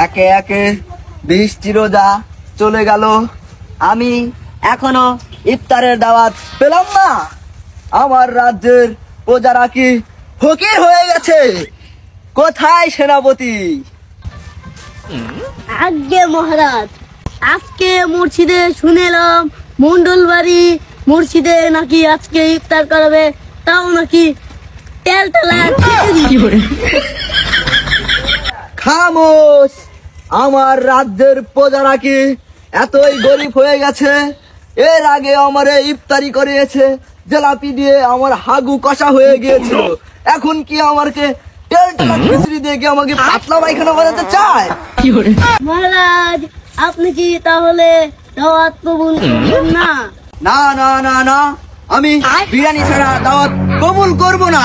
একে একে 20টি রোজা চলে গেল, আমি এখনো ইফতারের দাওয়াত পেলাম না। আমার রাজ্যের প্রজারা কি ফকির হয়ে গেছে? কোথায় সেনাপতি? আজ্ঞে মহারাজ, আজকে মুর্শিদে শুনেলাম মন্ডল বাড়ি মুর্শিদে নাকি আজকে ইফতার করবে, তাও নাকি তেল তেলা। খামোশ! আমার রাজ্যের প্রজারা কি এতই গরিব হয়ে গেছে? এর আগে আমার ইফতারি করিয়েছে জেলাপি দিয়ে, আমার হাগু কষা হয়ে গিয়েছিল। এখন কি আমাকে তেল তেলা খিচুড়ি দিয়ে কি আমাকে পাতলা পায়খানা বানাতে চায়? মহারাজ, আপনি কি তাহলে দাওয়াত কবুল করবেন না? না না না না, আমি বিরিয়ানি ছাড়া দাওয়াত কবুল করব না।